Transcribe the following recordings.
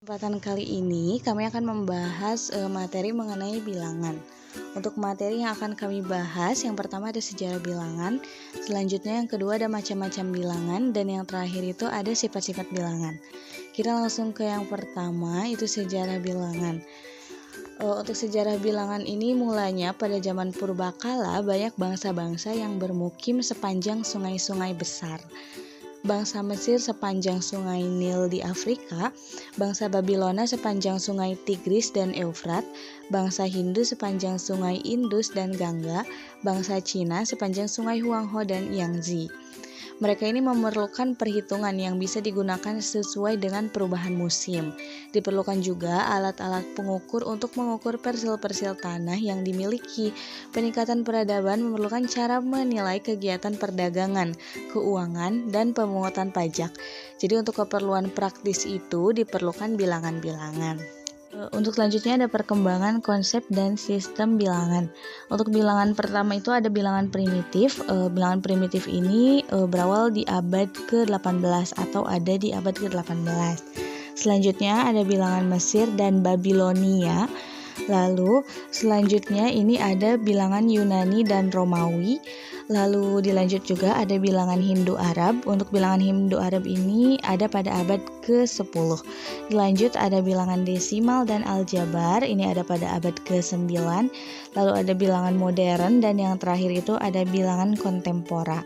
Kesempatan kali ini kami akan membahas materi mengenai bilangan. Untuk materi yang akan kami bahas, yang pertama ada sejarah bilangan, selanjutnya yang kedua ada macam-macam bilangan, dan yang terakhir itu ada sifat-sifat bilangan. Kita langsung ke yang pertama, itu sejarah bilangan. Untuk sejarah bilangan ini mulanya pada zaman purbakala banyak bangsa-bangsa yang bermukim sepanjang sungai-sungai besar. Bangsa Mesir sepanjang sungai Nil di Afrika, bangsa Babilonia sepanjang sungai Tigris dan Eufrat, bangsa Hindu sepanjang sungai Indus dan Gangga, bangsa Cina sepanjang sungai Huanghe dan Yangtze. Mereka ini memerlukan perhitungan yang bisa digunakan sesuai dengan perubahan musim. Diperlukan juga alat-alat pengukur untuk mengukur persil-persil tanah yang dimiliki. Peningkatan peradaban memerlukan cara menilai kegiatan perdagangan, keuangan, dan pemungutan pajak. Jadi untuk keperluan praktis itu diperlukan bilangan-bilangan. Untuk selanjutnya ada perkembangan konsep dan sistem bilangan. Untuk bilangan pertama itu ada bilangan primitif. Bilangan primitif ini berawal di abad ke-18 atau ada di abad ke-18. Selanjutnya ada bilangan Mesir dan Babilonia. Lalu selanjutnya ini ada bilangan Yunani dan Romawi. Lalu dilanjut juga ada bilangan Hindu-Arab. Untuk bilangan Hindu-Arab ini ada pada abad ke-10. Dilanjut ada bilangan desimal dan aljabar. Ini ada pada abad ke-9. Lalu ada bilangan modern dan yang terakhir itu ada bilangan kontempora.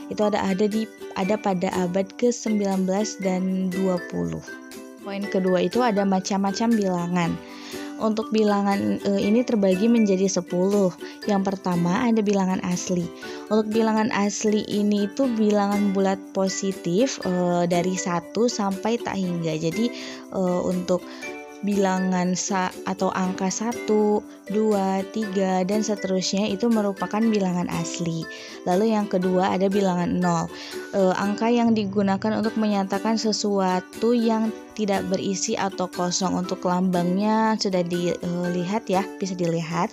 Itu ada pada abad ke-19 dan 20. Poin kedua itu ada macam-macam bilangan. Untuk bilangan ini terbagi menjadi 10. Yang pertama ada bilangan asli. Untuk bilangan asli ini itu bilangan bulat positif dari 1 sampai tak hingga. Jadi untuk bilangan atau angka 1, 2, 3, dan seterusnya itu merupakan bilangan asli. Lalu yang kedua ada bilangan 0. Angka yang digunakan untuk menyatakan sesuatu yang tidak berisi atau kosong. Untuk lambangnya sudah dilihat ya, bisa dilihat.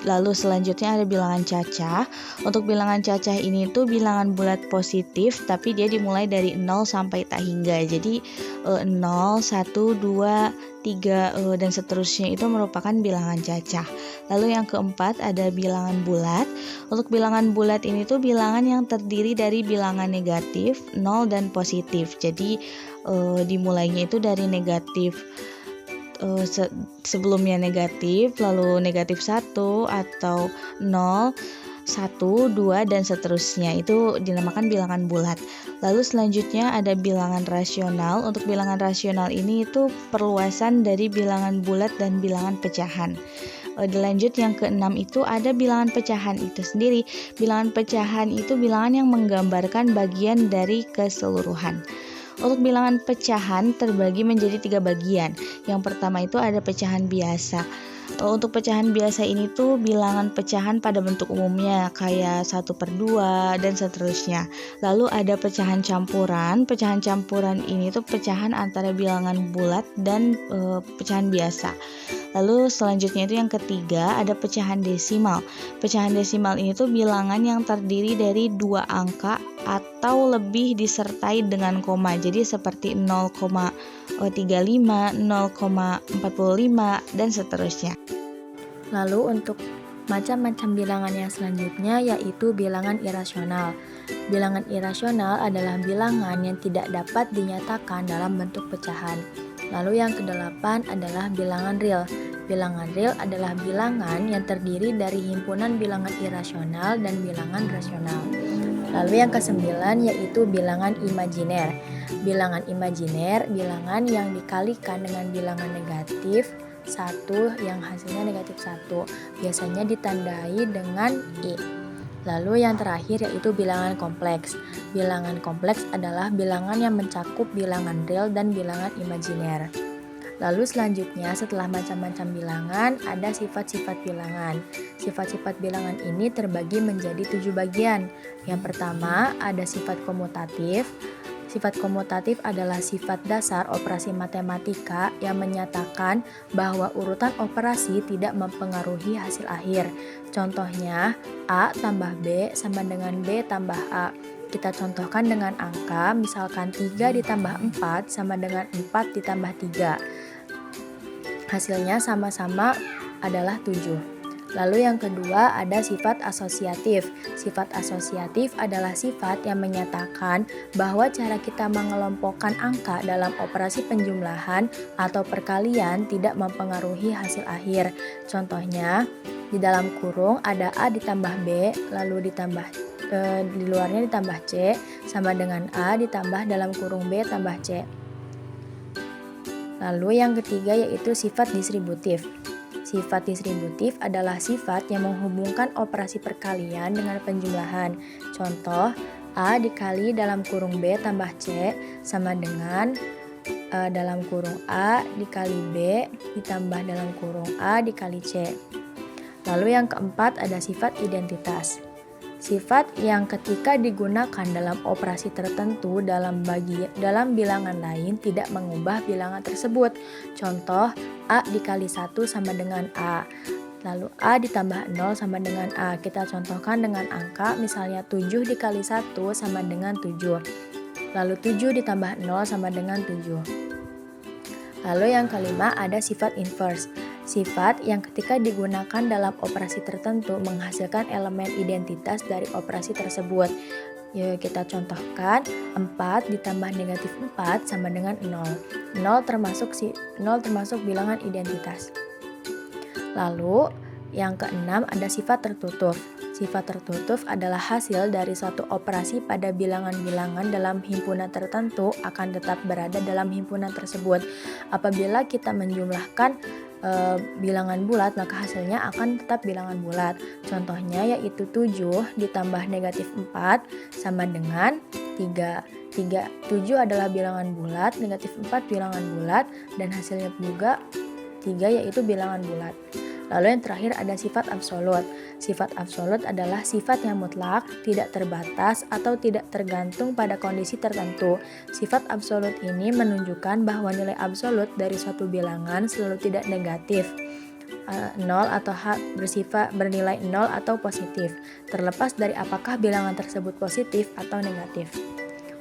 Lalu selanjutnya ada bilangan cacah. Untuk bilangan cacah ini tuh bilangan bulat positif, tapi dia dimulai dari 0 sampai tak hingga. Jadi 0, 1, 2, 3 dan seterusnya itu merupakan bilangan cacah. Lalu yang keempat ada bilangan bulat. Untuk bilangan bulat ini tuh bilangan yang terdiri dari bilangan negatif, 0 dan positif. Jadi dimulainya itu dari negatif, sebelumnya negatif, lalu negatif 1 atau 0, 1, 2, dan seterusnya. Itu dinamakan bilangan bulat. Lalu selanjutnya ada bilangan rasional. Untuk bilangan rasional ini itu perluasan dari bilangan bulat dan bilangan pecahan. Dilanjut yang keenam itu ada bilangan pecahan itu sendiri. Bilangan pecahan itu bilangan yang menggambarkan bagian dari keseluruhan. Untuk bilangan pecahan terbagi menjadi 3 bagian. Yang pertama itu ada pecahan biasa. Untuk pecahan biasa ini tuh bilangan pecahan pada bentuk umumnya kayak 1/2 dan seterusnya. Lalu ada pecahan campuran. Pecahan campuran ini tuh pecahan antara bilangan bulat dan pecahan biasa. Lalu selanjutnya itu yang ketiga ada pecahan desimal. Pecahan desimal ini tuh bilangan yang terdiri dari 2 angka atau lebih disertai dengan koma. Jadi seperti 0,35, 0,45 dan seterusnya. Lalu untuk macam-macam bilangan yang selanjutnya yaitu bilangan irasional. Bilangan irasional adalah bilangan yang tidak dapat dinyatakan dalam bentuk pecahan. Lalu yang kedelapan adalah bilangan real. Bilangan real adalah bilangan yang terdiri dari himpunan bilangan irasional dan bilangan rasional. Lalu yang kesembilan yaitu bilangan imajiner. Bilangan imajiner, bilangan yang dikalikan dengan bilangan negatif 1 yang hasilnya negatif 1. Biasanya ditandai dengan I. Lalu yang terakhir yaitu bilangan kompleks. Bilangan kompleks adalah bilangan yang mencakup bilangan real dan bilangan imajiner. Lalu selanjutnya setelah macam-macam bilangan ada sifat-sifat bilangan. Sifat-sifat bilangan ini terbagi menjadi 7 bagian. Yang pertama ada sifat komutatif. Sifat komutatif adalah sifat dasar operasi matematika yang menyatakan bahwa urutan operasi tidak mempengaruhi hasil akhir. Contohnya, A tambah B sama dengan B tambah A. Kita contohkan dengan angka, misalkan 3 ditambah 4 sama dengan 4 ditambah 3. Hasilnya sama-sama adalah 7. Lalu yang kedua ada sifat asosiatif. Sifat asosiatif adalah sifat yang menyatakan bahwa cara kita mengelompokkan angka dalam operasi penjumlahan atau perkalian tidak mempengaruhi hasil akhir. Contohnya, di dalam kurung ada A ditambah B, lalu di luarnya ditambah C, sama dengan A ditambah dalam kurung B tambah C. Lalu yang ketiga yaitu sifat distributif. Sifat distributif adalah sifat yang menghubungkan operasi perkalian dengan penjumlahan. Contoh, A dikali dalam kurung B tambah C sama dengan dalam kurung A dikali B ditambah dalam kurung A dikali C. Lalu yang keempat ada sifat identitas. Sifat yang ketika digunakan dalam operasi tertentu dalam bilangan lain tidak mengubah bilangan tersebut. Contoh, A dikali 1 sama dengan A. Lalu A ditambah 0 sama dengan A. Kita contohkan dengan angka, misalnya 7 dikali 1 sama dengan 7. Lalu 7 ditambah 0 sama dengan 7. Lalu yang kelima ada sifat inverse. Sifat yang ketika digunakan dalam operasi tertentu menghasilkan elemen identitas dari operasi tersebut. Yuk kita contohkan, 4 ditambah negatif 4 sama dengan 0. 0 termasuk bilangan identitas. Lalu yang keenam ada sifat tertutup. Sifat tertutup adalah hasil dari suatu operasi pada bilangan-bilangan dalam himpunan tertentu akan tetap berada dalam himpunan tersebut. Apabila kita menjumlahkan bilangan bulat, maka hasilnya akan tetap bilangan bulat. Contohnya yaitu 7 ditambah negatif 4 sama dengan 3. 7 adalah bilangan bulat, negatif 4 bilangan bulat, dan hasilnya juga 3 yaitu bilangan bulat. Lalu yang terakhir ada sifat absolut. Sifat absolut adalah sifat yang mutlak, tidak terbatas, atau tidak tergantung pada kondisi tertentu. Sifat absolut ini menunjukkan bahwa nilai absolut dari suatu bilangan selalu tidak negatif, 0 atau bernilai 0 atau positif, terlepas dari apakah bilangan tersebut positif atau negatif.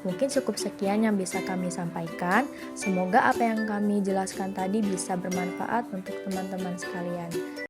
Mungkin cukup sekian yang bisa kami sampaikan. Semoga apa yang kami jelaskan tadi bisa bermanfaat untuk teman-teman sekalian.